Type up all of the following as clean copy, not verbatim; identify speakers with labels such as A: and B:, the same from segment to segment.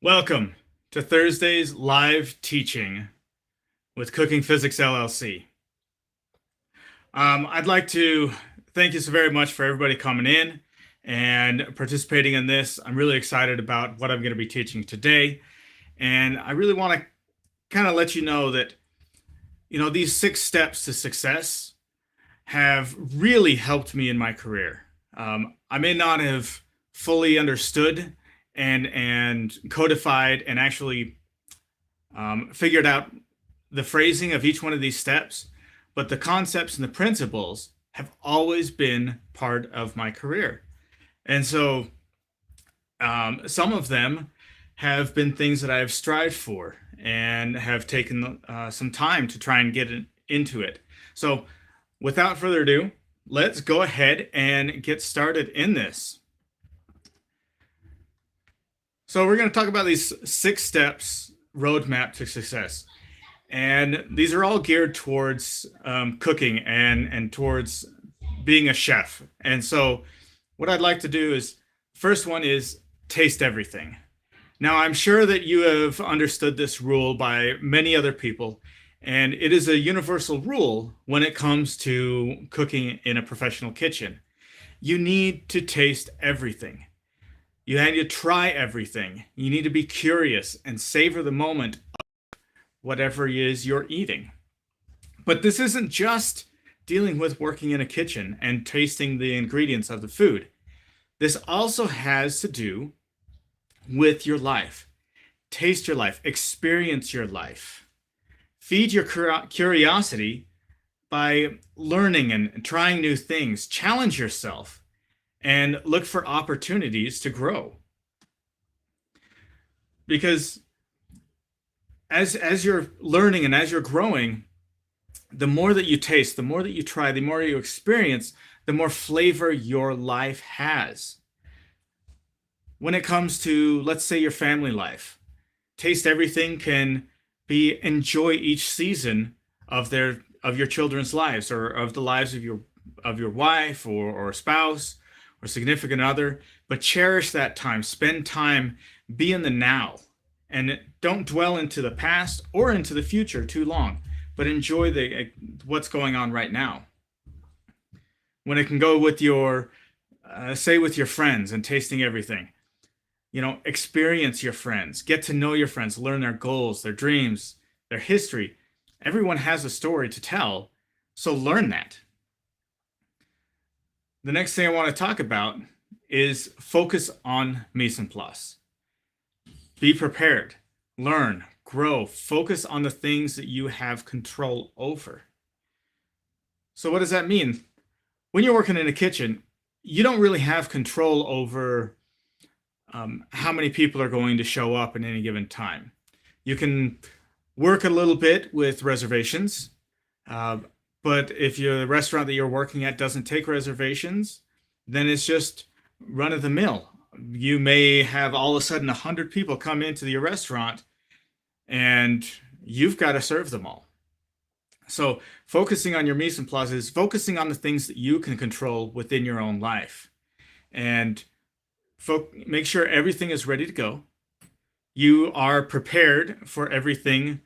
A: Welcome to Thursday's live teaching with Cooking Physics LLC. I'd like to thank you so very much for everybody coming in and participating in this. I'm really excited about what I'm going to be teaching today. And I really want to kind of let you know that, these 6 steps to success have really helped me in my career. I may not have fully understood and codified and actually figured out the phrasing of each one of these steps, but the concepts and the principles have always been part of my career. And so some of them have been things that I've strived for and have taken some time to try and into it. So without further ado, let's go ahead and get started in this. So we're going to talk about these 6 steps roadmap to success. And these are all geared towards cooking and towards being a chef. And so what I'd like to do is, first one is taste everything. Now, I'm sure that you have understood this rule by many other people, and it is a universal rule when it comes to cooking in a professional kitchen. You need to taste everything. You need to try everything. You need to be curious and savor the moment of whatever it is you're eating. But this isn't just dealing with working in a kitchen and tasting the ingredients of the food. This also has to do with your life. Taste your life, experience your life. Feed your curiosity by learning and trying new things. Challenge yourself and look for opportunities to grow. Because as you're learning and as you're growing, the more that you taste, the more that you try, the more you experience, the more flavor your life has. When it comes to, let's say, your family life, taste everything can be enjoy each season of your children's lives, or of the lives of your wife or spouse or significant other, but cherish that time, spend time, be in the now, and don't dwell into the past or into the future too long, but enjoy what's going on right now. When it can go with your with your friends and tasting everything, experience your friends, get to know your friends, learn their goals, their dreams, their history. Everyone has a story to tell, so learn that. The next thing I want to talk about is focus on mise en place. Be prepared, learn, grow, focus on the things that you have control over. So what does that mean? When you're working in a kitchen, you don't really have control over how many people are going to show up at any given time. You can work a little bit with reservations, but if the restaurant that you're working at doesn't take reservations, then it's just run of the mill. You may have all of a sudden 100 people come into your restaurant and you've got to serve them all. So focusing on your mise en place is focusing on the things that you can control within your own life. And make sure everything is ready to go. You are prepared for everything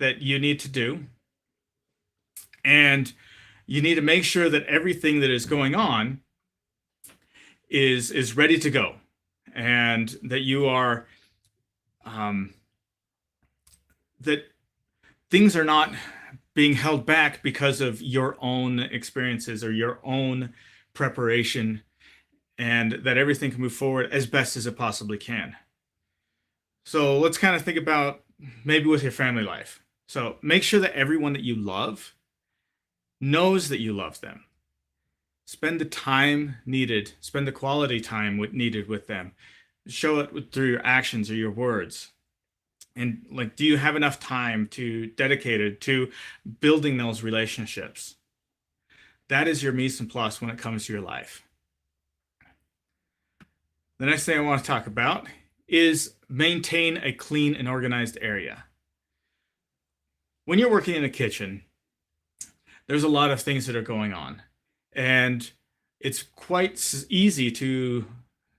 A: that you need to do. And you need to make sure that everything that is going on is ready to go. And that you are, that things are not being held back because of your own experiences or your own preparation, and that everything can move forward as best as it possibly can. So let's kind of think about maybe with your family life. So make sure that everyone that you love knows that you love them. Spend the time needed, spend the quality time needed with them. Show it through your actions or your words. And do you have enough time dedicated to building those relationships? That is your mise en place when it comes to your life. The next thing I want to talk about is maintain a clean and organized area. When you're working in a kitchen, there's a lot of things that are going on. And it's quite easy to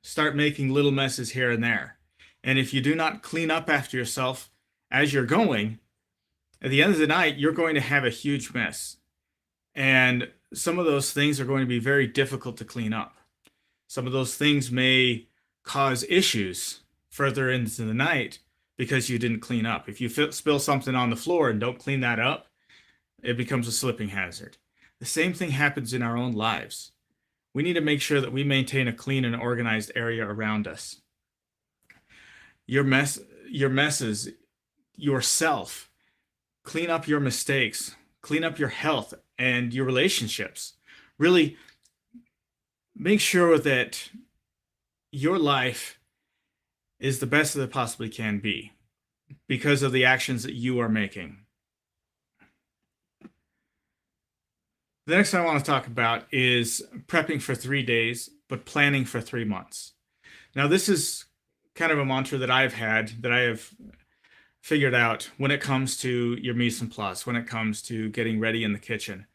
A: start making little messes here and there. And if you do not clean up after yourself as you're going, at the end of the night, you're going to have a huge mess. And some of those things are going to be very difficult to clean up. Some of those things may cause issues further into the night because you didn't clean up. If you spill something on the floor and don't clean that up, it becomes a slipping hazard. The same thing happens in our own lives. We need to make sure that we maintain a clean and organized area around us. Your messes, yourself, clean up your mistakes, clean up your health and your relationships. Really make sure that your life is the best that it possibly can be because of the actions that you are making. The next thing I want to talk about is prepping for 3 days, but planning for 3 months. Now, this is kind of a mantra that I've had, that I have figured out when it comes to your mise en place, when it comes to getting ready in the kitchen.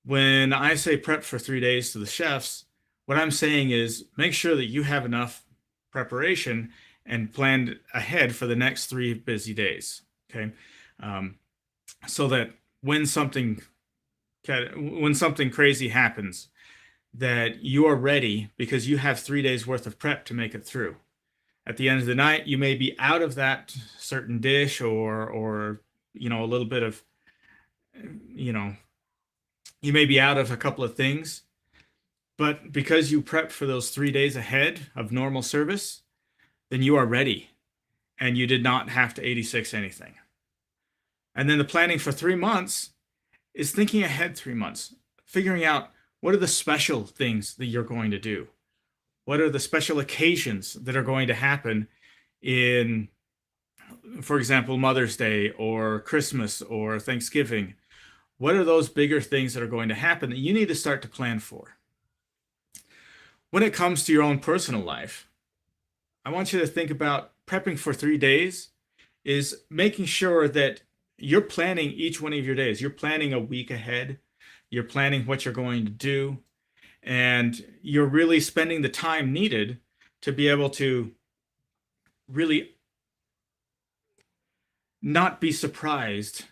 A: When I say prep for 3 days to the chefs, what I'm saying is make sure that you have enough preparation and planned ahead for the next 3 busy days. Okay. So that when something crazy happens, that you are ready because you have 3 days worth of prep to make it through. At the end of the night, you may be out of that certain dish or a little bit of, you may be out of a couple of things, but because you prep for those 3 days ahead of normal service, then you are ready and you did not have to 86 anything. And then the planning for 3 months is thinking ahead 3 months, figuring out what are the special things that you're going to do. What are the special occasions that are going to happen in, for example, Mother's Day or Christmas or Thanksgiving? What are those bigger things that are going to happen that you need to start to plan for? When it comes to your own personal life, I want you to think about prepping for 3 days is making sure that you're planning each one of your days. You're planning a week ahead. You're planning what you're going to do. And you're really spending the time needed to be able to really not be surprised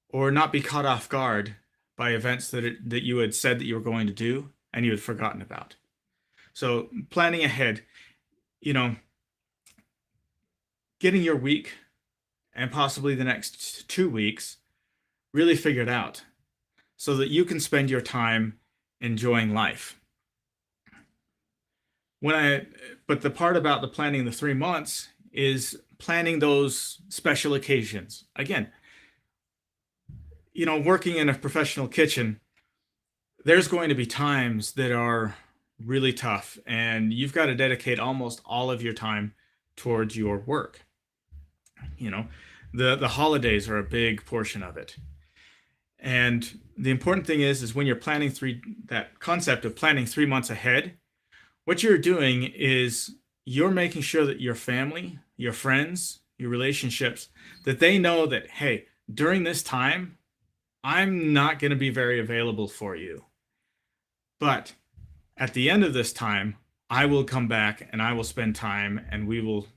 A: or not be caught off guard by events that you had said that you were going to do and you had forgotten about. So planning ahead, getting your week and possibly the next 2 weeks really figured out so that you can spend your time enjoying life. But the part about the planning the 3 months is planning those special occasions. Again, working in a professional kitchen, there's going to be times that are really tough and you've got to dedicate almost all of your time towards your work. The holidays are a big portion of it. And the important thing is when you're planning that concept of planning 3 months ahead, what you're doing is you're making sure that your family, your friends, your relationships, that they know that, hey, during this time, I'm not going to be very available for you. But at the end of this time, I will come back and I will spend time and we will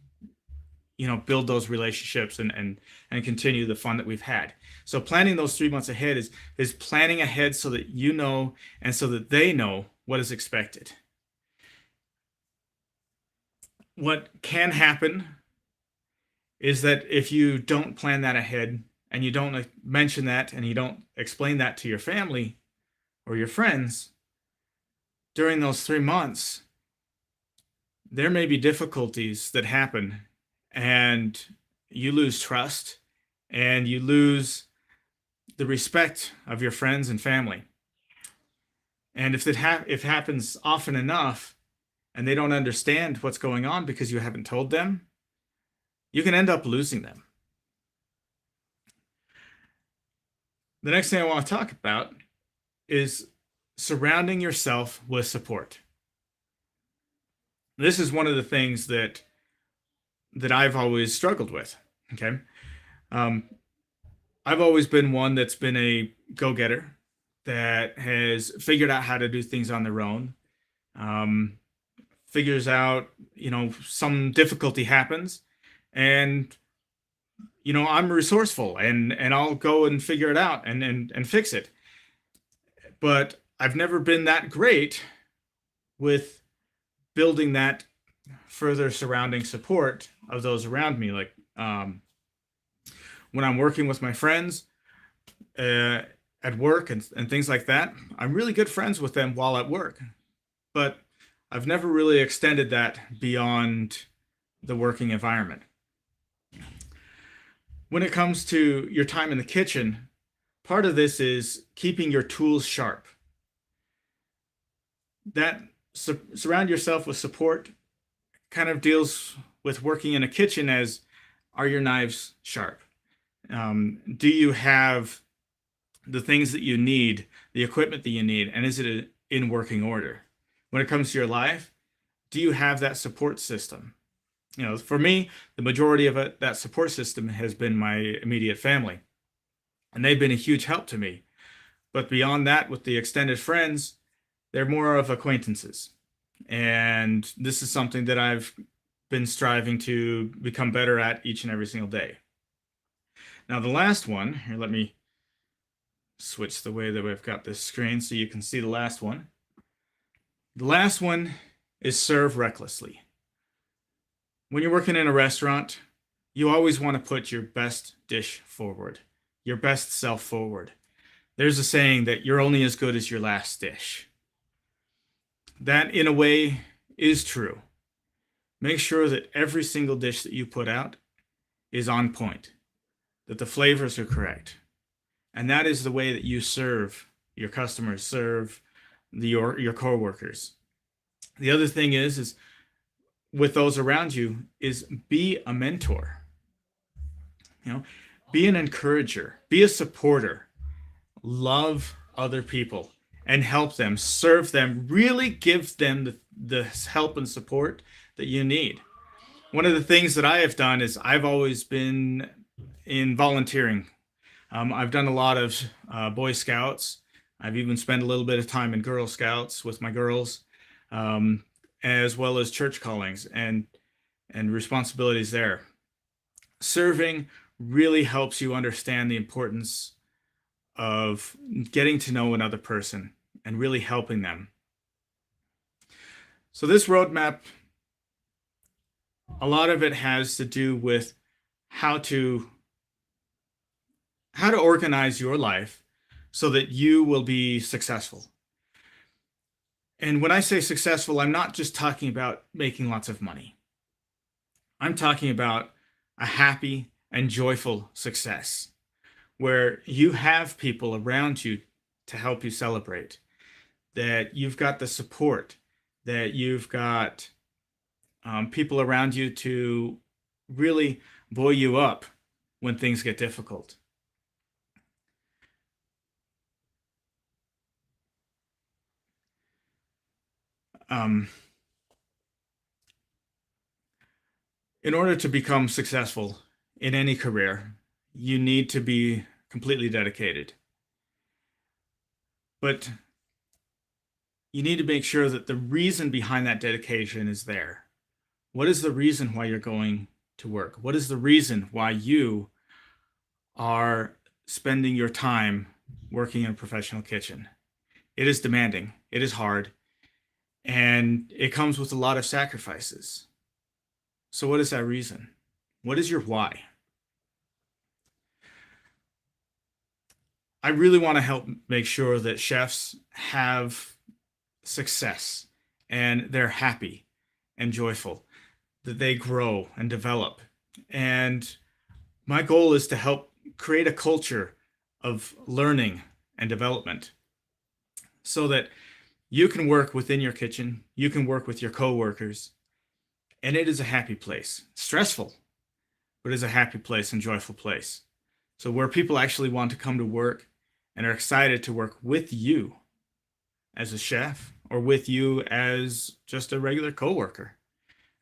A: build those relationships and continue the fun that we've had. So planning those 3 months ahead is planning ahead so that you know and so that they know what is expected. What can happen is that if you don't plan that ahead and you don't mention that and you don't explain that to your family or your friends during those 3 months, there may be difficulties that happen and you lose trust and you lose the respect of your friends and family. And if it happens often enough and they don't understand what's going on because you haven't told them, you can end up losing them. The next thing I want to talk about is surrounding yourself with support. This is one of the things that I've always struggled with. Okay. I've always been one that's been a go-getter that has figured out how to do things on their own. figures out, some difficulty happens, and I'm resourceful, and I'll go and figure it out and fix it. But I've never been that great with building that further surrounding support of those around me. Like, when I'm working with my friends at work and things like that, I'm really good friends with them while at work. But I've never really extended that beyond the working environment. When it comes to your time in the kitchen, part of this is keeping your tools sharp. That surround yourself with support kind of deals with working in a kitchen as, are your knives sharp? Do you have the things that you need, the equipment that you need, and is it in working order? When it comes to your life, do you have that support system? For me, the majority of that support system has been my immediate family, and they've been a huge help to me. But beyond that, with the extended friends, they're more of acquaintances. And this is something that I've been striving to become better at each and every single day. Now, the last one, here, let me switch the way that we've got this screen so you can see the last one. The last one is serve recklessly. When you're working in a restaurant, you always want to put your best dish forward, your best self forward. There's a saying that you're only as good as your last dish. That, in a way, is true. Make sure that every single dish that you put out is on point, that the flavors are correct. And that is the way that you serve your customers, serve your coworkers. The other thing is with those around you, is be a mentor. Be an encourager, be a supporter, love other people and help them, serve them, really give them the help and support that you need. One of the things that I have done is I've always been in volunteering. I've done a lot of Boy Scouts. I've even spent a little bit of time in Girl Scouts with my girls, as well as church callings and responsibilities there. Serving really helps you understand the importance of getting to know another person and really helping them. So this roadmap, a lot of it has to do with how to organize your life so that you will be successful. And when I say successful, I'm not just talking about making lots of money. I'm talking about a happy and joyful success where you have people around you to help you celebrate, that you've got the support, that you've got people around you to really buoy you up when things get difficult. In order to become successful in any career, you need to be completely dedicated. But you need to make sure that the reason behind that dedication is there. What is the reason why you're going to work? What is the reason why you are spending your time working in a professional kitchen? It is demanding, it is hard, and it comes with a lot of sacrifices. So what is that reason? What is your why? I really want to help make sure that chefs have success and they're happy and joyful, that they grow and develop. And my goal is to help create a culture of learning and development so that you can work within your kitchen, you can work with your coworkers, and it is a happy place. Stressful, but it is a happy place and joyful place. So where people actually want to come to work and are excited to work with you as a chef or with you as just a regular coworker.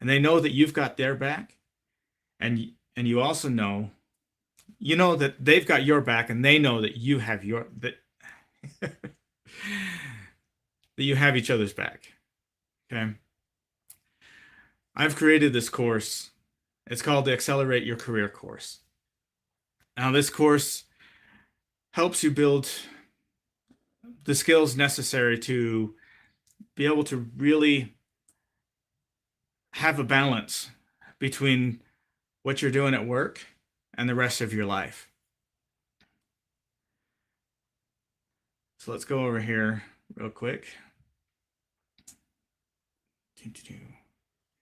A: And they know that you've got their back, and you also know that they've got your back, and they know that you have that you have each other's back. Okay? I've created this course. It's called the Accelerate Your Career course. Now, this course helps you build the skills necessary to be able to really have a balance between what you're doing at work and the rest of your life. So let's go over here real quick.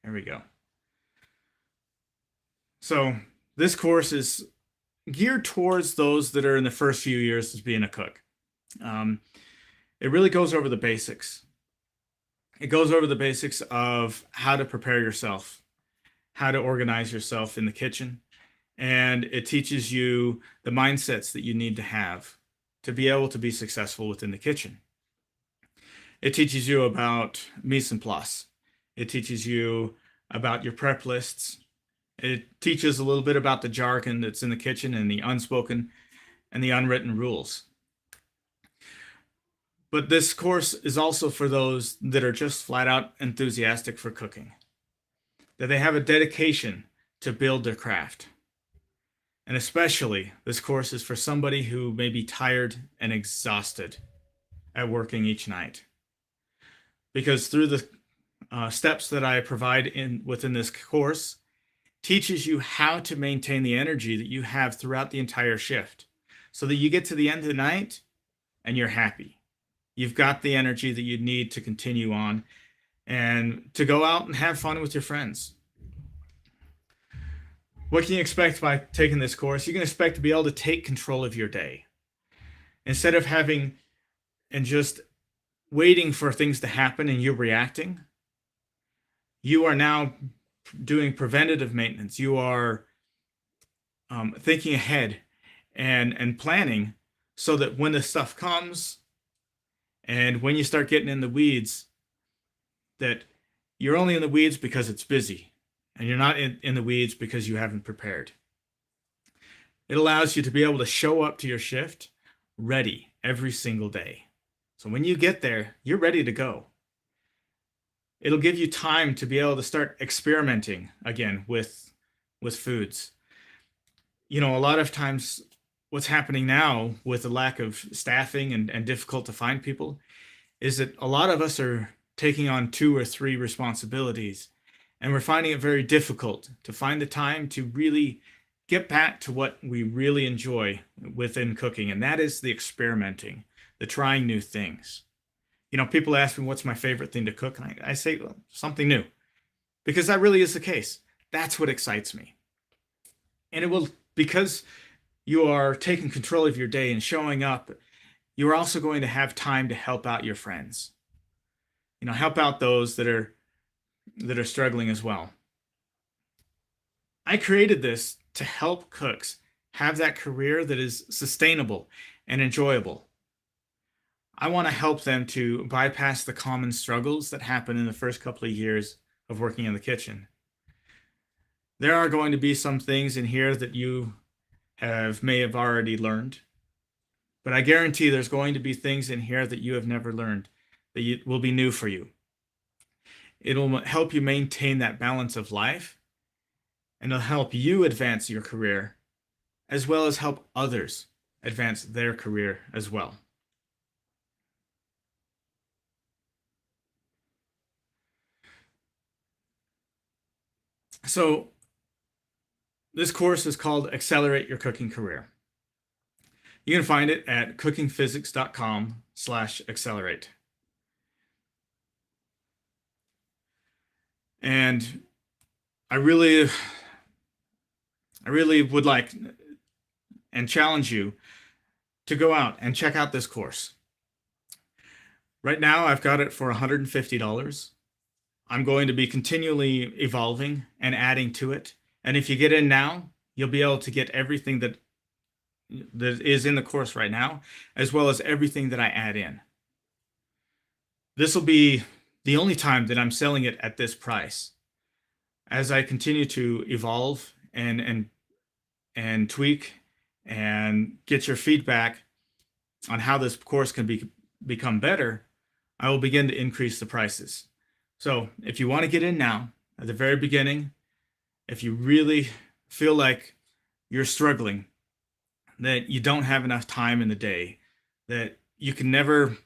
A: There we go. So this course is geared towards those that are in the first few years of being a cook. It really goes over the basics. It goes over the basics of how to prepare yourself, how to organize yourself in the kitchen, and it teaches you the mindsets that you need to have to be able to be successful within the kitchen. It teaches you about mise en place. It teaches you about your prep lists. It teaches a little bit about the jargon that's in the kitchen and the unspoken and the unwritten rules. But this course is also for those that are just flat out enthusiastic for cooking, that they have a dedication to build their craft. And especially, this course is for somebody who may be tired and exhausted at working each night. Because through the steps that I provide within this course, teaches you how to maintain the energy that you have throughout the entire shift so that you get to the end of the night and you're happy. You've got the energy that you need to continue on and to go out and have fun with your friends. What can you expect by taking this course? You can expect to be able to take control of your day. Instead of having and just waiting for things to happen and you're reacting, you are now doing preventative maintenance. You are thinking ahead and planning so that when the stuff comes and when you start getting in the weeds, that you're only in the weeds because it's busy and you're not in the weeds because you haven't prepared. It allows you to be able to show up to your shift ready every single day. So when you get there, you're ready to go. It'll give you time to be able to start experimenting again with foods. You know, a lot of times what's happening now with the lack of staffing and difficult to find people is that a lot of us are taking on 2 or 3 responsibilities, and we're finding it very difficult to find the time to really get back to what we really enjoy within cooking, and that is the experimenting, the trying new things. You know, people ask me what's my favorite thing to cook, and I say, well, something new, because that really is the case. That's what excites me. And it will, because you are taking control of your day and showing up, you're also going to have time to help out your friends. You know, help out those that are struggling as well. I created this to help cooks have that career that is sustainable and enjoyable. I want to help them to bypass the common struggles that happen in the first couple of years of working in the kitchen. There are going to be some things in here that you may have already learned, but I guarantee there's going to be things in here that you have never learned that will be new for you. It'll help you maintain that balance of life, and it'll help you advance your career as well as help others advance their career as well. So this course is called Accelerate Your Cooking Career. You can find it at cookingphysics.com/accelerate. And I really would like and challenge you to go out and check out this course. Right now, I've got it for $150. I'm going to be continually evolving and adding to it. And if you get in now, you'll be able to get everything that is in the course right now, as well as everything that I add in. This will be the only time that I'm selling it at this price. As I continue to evolve and tweak and get your feedback on how this course can become better, I will begin to increase the prices. So if you want to get in now, at the very beginning, if you really feel like you're struggling, that you don't have enough time in the day, that you can never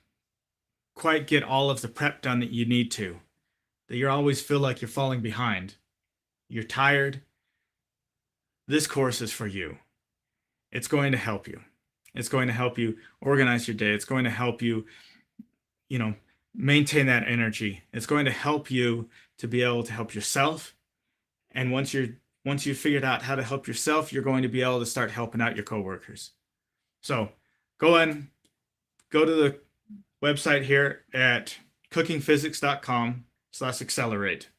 A: quite get all of the prep done that you need to, that you always feel like you're falling behind, you're tired, this course is for you. It's going to help you. It's going to help you organize your day. It's going to help you, you know, maintain that energy. It's going to help you to be able to help yourself. And once you've figured out how to help yourself, you're going to be able to start helping out your coworkers. So go to the website here at cookingphysics.com/accelerate.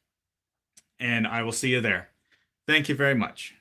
A: And I will see you there. Thank you very much.